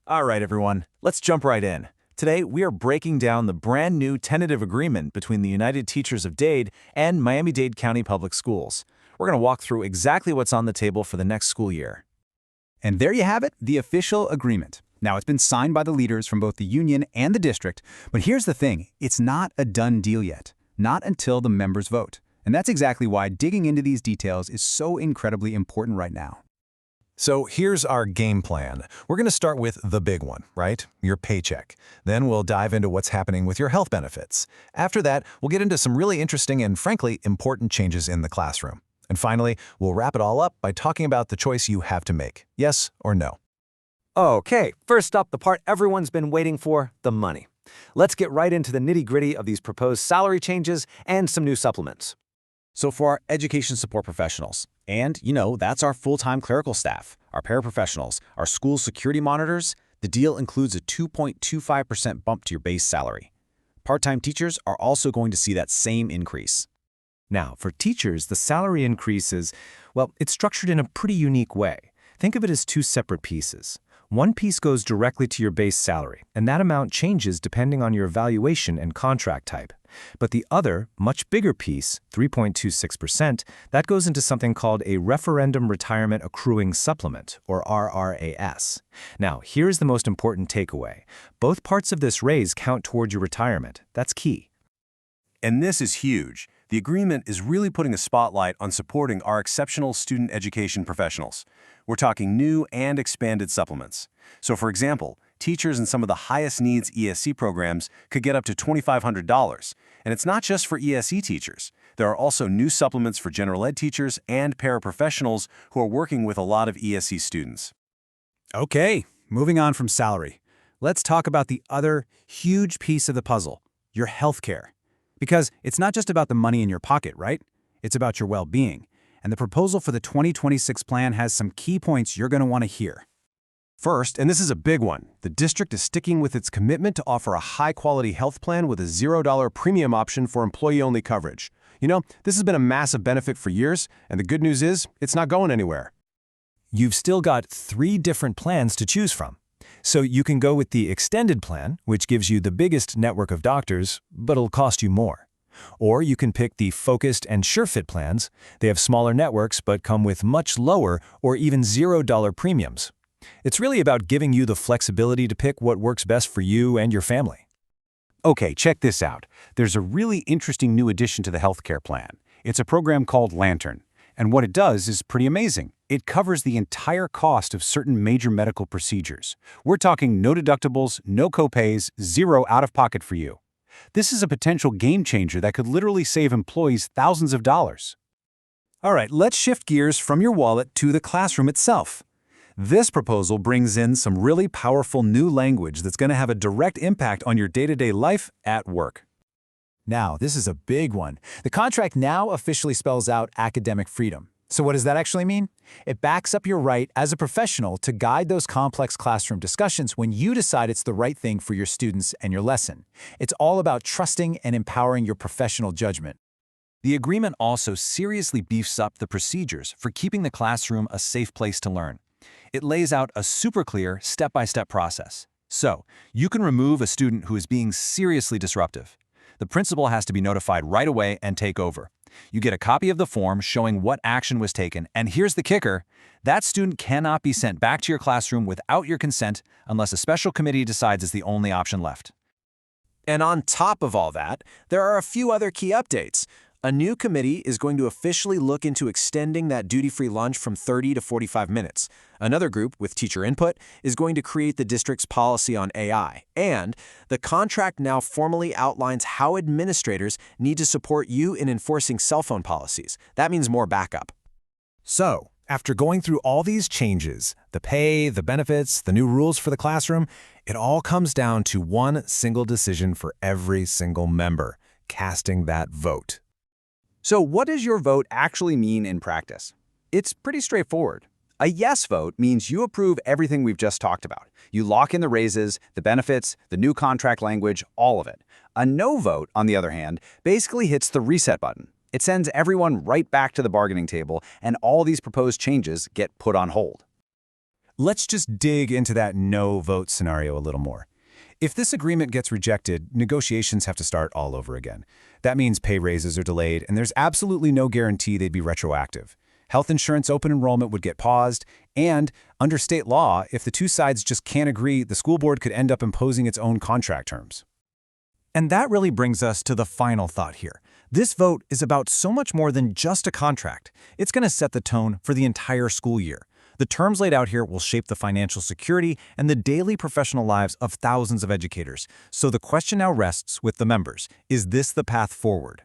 All right, everyone, let's jump right in. Today, we are breaking down the brand new tentative agreement between the United Teachers of Dade and Miami-Dade County Public Schools. We're going to walk through exactly what's on the table for the next school year. And there you have it, the official agreement. Now, it's been signed by the leaders from both the union and the district, but here's the thing, it's not a done deal yet. Not until the members vote. And that's exactly why digging into these details is so incredibly important right now. So here's our game plan. We're going to start with the big one, right? Your paycheck. Then we'll dive into what's happening with your health benefits. After that, we'll get into some really interesting and frankly important changes in the classroom. And finally, we'll wrap it all up by talking about the choice you have to make, yes or no. Okay, first up, the part everyone's been waiting for, the money. Let's get right into the nitty-gritty of these proposed salary changes and some new supplements. So for our education support professionals, and that's our full-time clerical staff, our paraprofessionals, our school security monitors, the deal includes a 2.25% bump to your base salary. Part-time teachers are also going to see that same increase. Now, for teachers, the salary increase is, well, it's structured in a pretty unique way. Think of it as two separate pieces. One piece goes directly to your base salary, and that amount changes depending on your evaluation and contract type. But the other, much bigger piece, 3.26%, that goes into something called a Referendum Retirement Accruing Supplement, or RRAS. Now, here's the most important takeaway. Both parts of this raise count toward your retirement. That's key. And this is huge. The agreement is really putting a spotlight on supporting our exceptional student education professionals. We're talking new and expanded supplements. So for example, teachers in some of the highest needs ESC programs could get up to $2,500. And it's not just for ESE teachers. There are also new supplements for general ed teachers and paraprofessionals who are working with a lot of ESE students. Okay, moving on from salary. Let's talk about the other huge piece of the puzzle, your health care. Because it's not just about the money in your pocket, right? It's about your well-being. And the proposal for the 2026 plan has some key points you're going to want to hear. First, and this is a big one, the district is sticking with its commitment to offer a high-quality health plan with a $0 premium option for employee-only coverage. This has been a massive benefit for years, and the good news is, it's not going anywhere. You've still got 3 different plans to choose from. So you can go with the extended plan, which gives you the biggest network of doctors, but it'll cost you more. Or you can pick the focused and SureFit plans. They have smaller networks, but come with much lower or even $0 premiums. It's really about giving you the flexibility to pick what works best for you and your family. Okay, check this out. There's a really interesting new addition to the healthcare plan. It's a program called Lantern. And what it does is pretty amazing. It covers the entire cost of certain major medical procedures. We're talking no deductibles, no copays, zero out-of-pocket for you. This is a potential game changer that could literally save employees thousands of dollars. All right, let's shift gears from your wallet to the classroom itself. This proposal brings in some really powerful new language that's going to have a direct impact on your day-to-day life at work. Now, this is a big one. The contract now officially spells out academic freedom. So what does that actually mean? It backs up your right as a professional to guide those complex classroom discussions when you decide it's the right thing for your students and your lesson. It's all about trusting and empowering your professional judgment. The agreement also seriously beefs up the procedures for keeping the classroom a safe place to learn. It lays out a super clear step-by-step process. So, you can remove a student who is being seriously disruptive. The principal has to be notified right away and take over. You get a copy of the form showing what action was taken, and here's the kicker. That student cannot be sent back to your classroom without your consent unless a special committee decides it's the only option left. And on top of all that, there are a few other key updates. A new committee is going to officially look into extending that duty-free lunch from 30 to 45 minutes. Another group, with teacher input, is going to create the district's policy on AI. And the contract now formally outlines how administrators need to support you in enforcing cell phone policies. That means more backup. So, after going through all these changes, the pay, the benefits, the new rules for the classroom, it all comes down to one single decision for every single member, casting that vote. So what does your vote actually mean in practice? It's pretty straightforward. A yes vote means you approve everything we've just talked about. You lock in the raises, the benefits, the new contract language, all of it. A no vote, on the other hand, basically hits the reset button. It sends everyone right back to the bargaining table, and all these proposed changes get put on hold. Let's just dig into that no-vote scenario a little more. If this agreement gets rejected, negotiations have to start all over again. That means pay raises are delayed, and there's absolutely no guarantee they'd be retroactive. Health insurance open enrollment would get paused, and under state law, if the two sides just can't agree, the school board could end up imposing its own contract terms. And that really brings us to the final thought here. This vote is about so much more than just a contract. It's going to set the tone for the entire school year. The terms laid out here will shape the financial security and the daily professional lives of thousands of educators. So the question now rests with the members. Is this the path forward?